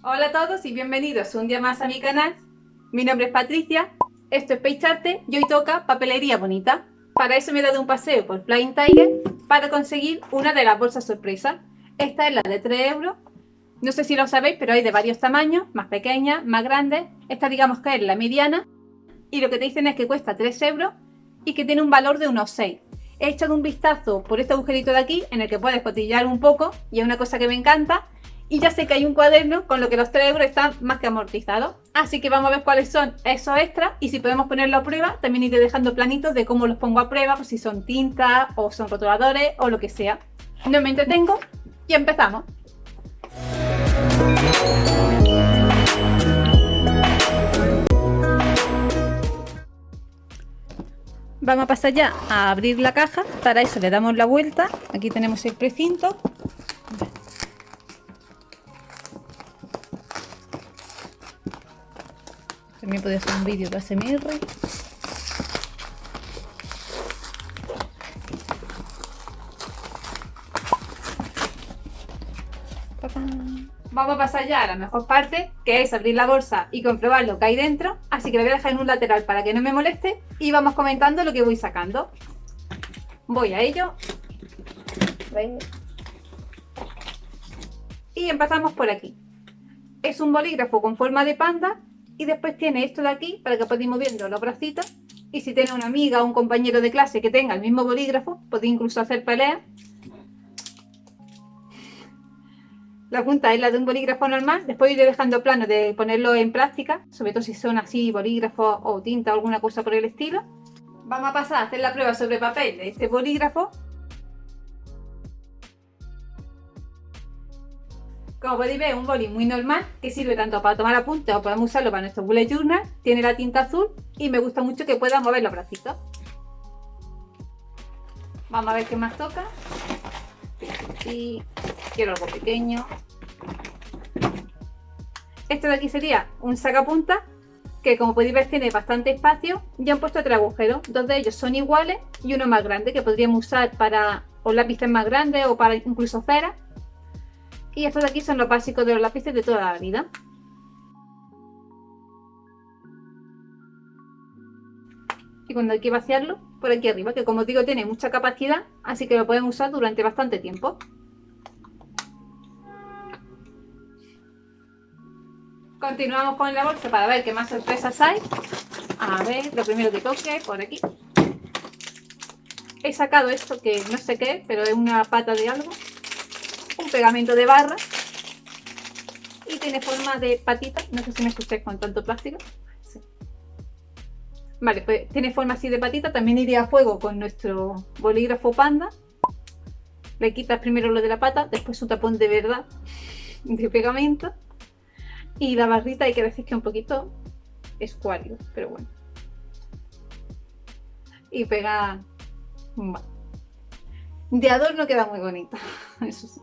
Hola a todos y bienvenidos un día más a mi canal. Mi nombre es Patricia, esto es Peixarte y hoy toca papelería bonita. Para eso me he dado un paseo por Flying Tiger para conseguir una de las bolsas sorpresa. Esta es la de 3 euros. No sé si lo sabéis, pero hay de varios tamaños, más pequeñas, más grandes. Esta digamos que es la mediana y lo que te dicen es que cuesta 3 euros y que tiene un valor de unos 6. He echado un vistazo por este agujerito de aquí en el que puedes cotillar un poco y es una cosa que me encanta. Y ya sé que hay un cuaderno con lo que los 3 euros están más que amortizados. Así que vamos a ver cuáles son esos extras y si podemos ponerlo a prueba. También iré dejando planitos de cómo los pongo a prueba, pues si son tintas o son rotuladores o lo que sea. No me entretengo y empezamos. Vamos a pasar ya a abrir la caja. Para eso le damos la vuelta. Aquí tenemos el precinto. También puede hacer un vídeo de ASMR. Vamos a pasar ya a la mejor parte, que es abrir la bolsa y comprobar lo que hay dentro. Así que lo voy a dejar en un lateral para que no me moleste y vamos comentando lo que voy sacando. Voy a ello. Y empezamos por aquí. Es un bolígrafo con forma de panda. Y después tiene esto de aquí para que podáis moviendo los bracitos. Y si tiene una amiga o un compañero de clase que tenga el mismo bolígrafo, podéis incluso hacer peleas. La punta es la de un bolígrafo normal. Después iré dejando plano de ponerlo en práctica, sobre todo si son así bolígrafos o tinta o alguna cosa por el estilo. Vamos a pasar a hacer la prueba sobre papel de este bolígrafo. Como podéis ver, es un boli muy normal que sirve tanto para tomar apuntes o podemos usarlo para nuestro bullet journal. Tiene la tinta azul y me gusta mucho que pueda mover los bracitos. Vamos a ver qué más toca. Y quiero algo pequeño. Esto de aquí sería un sacapuntas que, como podéis ver, tiene bastante espacio. Ya han puesto 3 agujeros. 2 de ellos son iguales y uno más grande que podríamos usar para o lápices más grandes o para incluso ceras. Y estos de aquí son los básicos de los lápices de toda la vida. Y cuando hay que vaciarlo, por aquí arriba, que como os digo tiene mucha capacidad, así que lo pueden usar durante bastante tiempo. Continuamos con la bolsa para ver qué más sorpresas hay. A ver, lo primero que toque, por aquí. He sacado esto que no sé qué es, pero es una pata de algo. Un pegamento de barra. Y tiene forma de patita. No sé si me escucháis con tanto plástico. Sí. Vale, pues tiene forma así de patita. También iría a fuego con nuestro bolígrafo panda. Le quitas primero lo de la pata, después su tapón de verdad de pegamento. Y la barrita hay que decir que un poquito escuálido, pero bueno. Y pega... De adorno queda muy bonito, eso sí.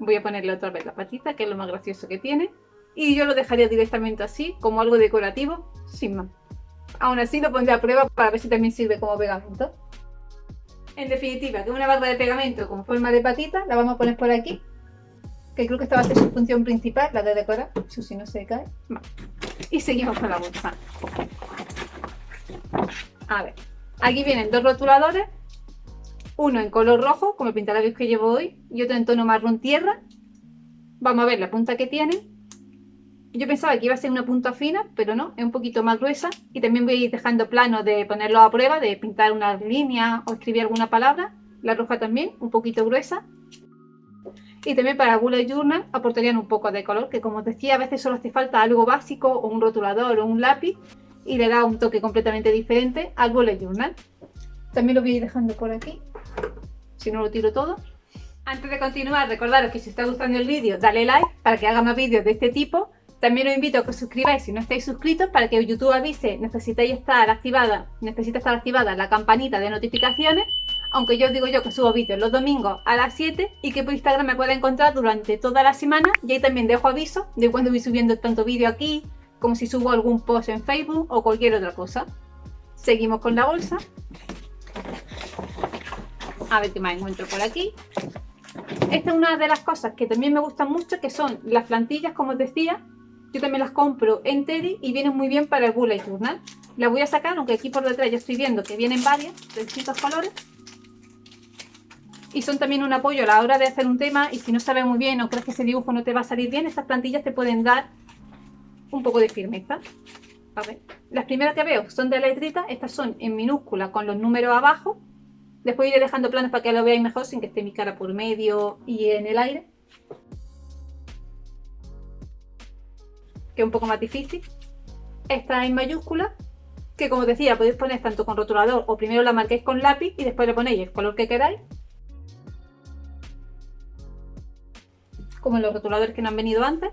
Voy a ponerle otra vez la patita, que es lo más gracioso que tiene. Y yo lo dejaría directamente así, como algo decorativo, sin más. Aún así lo pondré a prueba para ver si también sirve como pegamento. En definitiva, que una barra de pegamento con forma de patita la vamos a poner por aquí. Que creo que esta va a ser su función principal, la de decorar. Eso si no se cae. Vale. Y seguimos con la bolsa. A ver, aquí vienen 2 rotuladores. Uno en color rojo, como el pintalabios que llevo hoy, y otro en tono marrón tierra. Vamos a ver la punta que tiene. Yo pensaba que iba a ser una punta fina, pero no, es un poquito más gruesa. Y también voy a ir dejando plano de ponerlo a prueba, de pintar una línea o escribir alguna palabra. La roja también, un poquito gruesa. Y también para bullet journal aportarían un poco de color, que como os decía, a veces solo hace falta algo básico, o un rotulador o un lápiz, y le da un toque completamente diferente al bullet journal. También lo voy a ir dejando por aquí, si no lo tiro todo. Antes de continuar, recordaros que si os está gustando el vídeo, dale like para que haga más vídeos de este tipo. También os invito a que os suscribáis si no estáis suscritos para que YouTube avise, necesita estar activada la campanita de notificaciones. Aunque yo os digo yo que subo vídeos los domingos a las 7 y que por Instagram me puede encontrar durante toda la semana. Y ahí también dejo aviso de cuando voy subiendo tanto vídeo aquí, como si subo algún post en Facebook o cualquier otra cosa. Seguimos con la bolsa. A ver qué más encuentro por aquí. Esta es una de las cosas que también me gustan mucho, que son las plantillas, como os decía. Yo también las compro en Teddy y vienen muy bien para el bullet journal. Las voy a sacar, aunque aquí por detrás ya estoy viendo que vienen varias de distintos colores. Y son también un apoyo a la hora de hacer un tema, y si no sabes muy bien o crees que ese dibujo no te va a salir bien, estas plantillas te pueden dar un poco de firmeza. A ver, las primeras que veo son de letrita, estas son en minúscula con los números abajo. Después iré dejando planos para que lo veáis mejor sin que esté mi cara por medio y en el aire, que es un poco más difícil. Esta en mayúscula, que como decía podéis poner tanto con rotulador o primero la marquéis con lápiz y después le ponéis el color que queráis, como en los rotuladores que no han venido antes.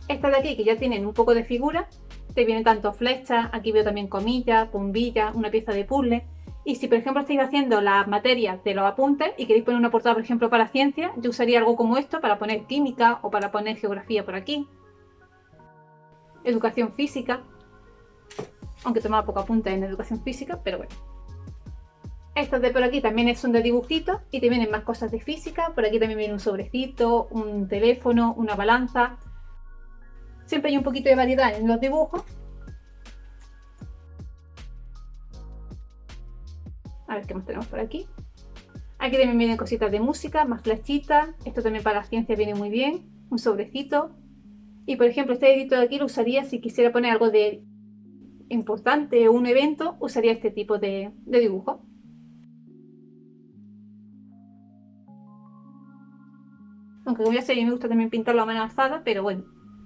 Estas de aquí, que ya tienen un poco de figura, te vienen tanto flechas, aquí veo también comillas, bombillas, una pieza de puzzle. Y si por ejemplo estáis haciendo las materias de los apuntes y queréis poner una portada por ejemplo para ciencia, yo usaría algo como esto para poner química o para poner geografía por aquí. Educación física, aunque tomaba poco apunte en educación física, pero bueno. Estos de por aquí también son de dibujitos y te vienen más cosas de física. Por aquí también viene un sobrecito, un teléfono, una balanza. Siempre hay un poquito de variedad en los dibujos. A ver qué más tenemos por aquí. Aquí también vienen cositas de música, más flechitas. Esto también para la ciencia viene muy bien. Un sobrecito. Y por ejemplo, este dedito de aquí lo usaría si quisiera poner algo de importante o un evento, usaría este tipo de dibujo. Aunque como ya sé, a mí me gusta también pintarlo a mano alzada, pero bueno,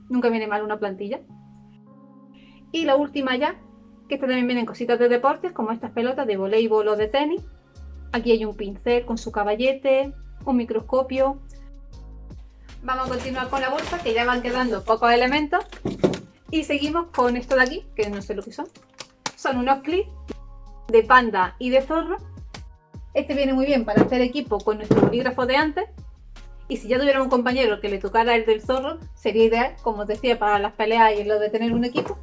nunca viene mal una plantilla. Y la última ya, que esta también vienen cositas de deportes, como estas pelotas de voleibol o de tenis. Aquí hay un pincel con su caballete, un microscopio. Vamos a continuar con la bolsa, que ya van quedando pocos elementos. Y seguimos con esto de aquí, que no sé lo que son. Son unos clips de panda y de zorro. Este viene muy bien para hacer equipo con nuestro bolígrafo de antes. Y si ya tuviera un compañero que le tocara el del zorro, sería ideal, como os decía, para las peleas y lo de tener un equipo.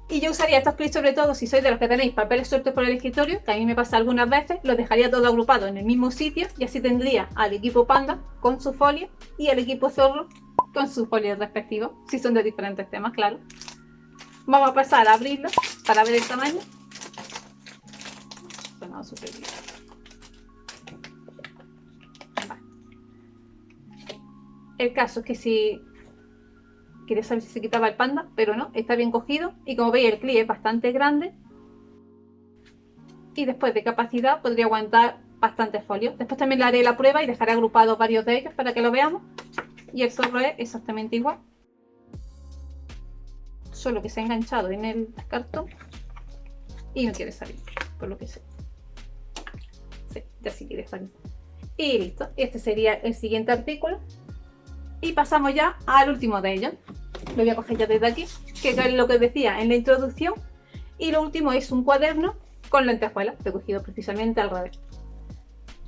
Y yo usaría estos clips sobre todo si sois de los que tenéis papeles sueltos por el escritorio, que a mí me pasa algunas veces, los dejaría todo agrupado en el mismo sitio y así tendría al equipo panda con su folio y al equipo zorro con sus folios respectivos, si son de diferentes temas, claro. Vamos a pasar a abrirlo para ver el tamaño. Sonado súper bien. Vale. El caso es que si... Quería saber si se quitaba el panda, pero no, está bien cogido. Y como veis el clip es bastante grande. Y después de capacidad podría aguantar bastantes folios. Después también le haré la prueba y dejaré agrupados varios de ellos para que lo veamos. Y el zorro es exactamente igual. Solo que se ha enganchado en el cartón. Y no quiere salir, por lo que sé. Sí, ya sí quiere salir. Y listo, este sería el siguiente artículo. Y pasamos ya al último de ellos. Lo voy a coger ya desde aquí, que es lo que os decía en la introducción. Y lo último es un cuaderno con lentejuelas, que he cogido precisamente al revés.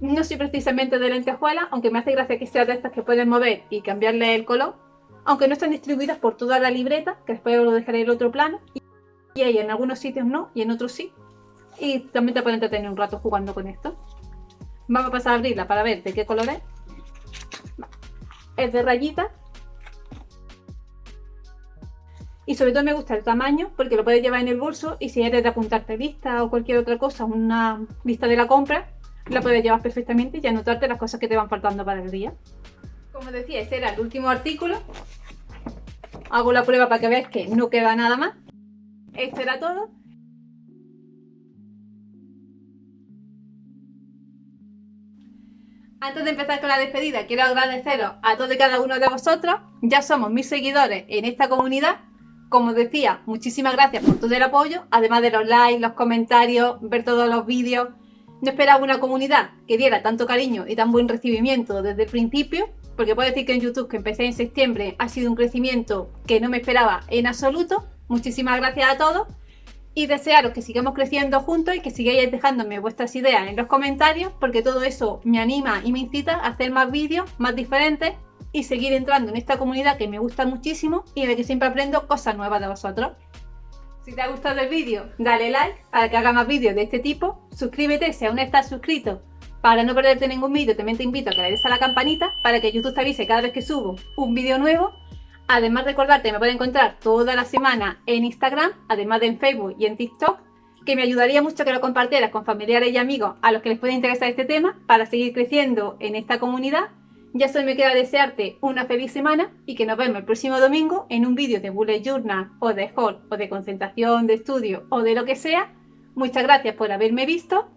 No soy precisamente de lentejuelas, aunque me hace gracia que sea de estas que pueden mover y cambiarle el color. Aunque no están distribuidas por toda la libreta, que después os lo dejaré en el otro plano. Y ahí en algunos sitios no, y en otros sí. Y también te pueden entretener un rato jugando con esto. Vamos a pasar a abrirla para ver de qué color es. Es de rayitas y sobre todo me gusta el tamaño porque lo puedes llevar en el bolso y si eres de apuntarte lista o cualquier otra cosa, una lista de la compra, la puedes llevar perfectamente y anotarte las cosas que te van faltando para el día. Como decía, este era el último artículo. Hago la prueba para que veáis que no queda nada más. Esto era todo. Antes de empezar con la despedida, quiero agradeceros a todos y cada uno de vosotros. Ya somos 1000 seguidores en esta comunidad. Como os decía, muchísimas gracias por todo el apoyo, además de los likes, los comentarios, ver todos los vídeos. No esperaba una comunidad que diera tanto cariño y tan buen recibimiento desde el principio, porque puedo decir que en YouTube, que empecé en septiembre, ha sido un crecimiento que no me esperaba en absoluto. Muchísimas gracias a todos. Y desearos que sigamos creciendo juntos y que sigáis dejándome vuestras ideas en los comentarios, porque todo eso me anima y me incita a hacer más vídeos, más diferentes y seguir entrando en esta comunidad que me gusta muchísimo y de que siempre aprendo cosas nuevas de vosotros. Si te ha gustado el vídeo, dale like para que haga más vídeos de este tipo. Suscríbete si aún no estás suscrito para no perderte ningún vídeo. También te invito a que le des a la campanita para que YouTube te avise cada vez que subo un vídeo nuevo. Además, recordarte que me puedes encontrar toda la semana en Instagram, además de en Facebook y en TikTok, que me ayudaría mucho que lo compartieras con familiares y amigos a los que les pueda interesar este tema para seguir creciendo en esta comunidad. Ya solo me queda desearte una feliz semana y que nos vemos el próximo domingo en un vídeo de Bullet Journal o de haul o de concentración, de estudio o de lo que sea. Muchas gracias por haberme visto.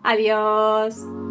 Adiós.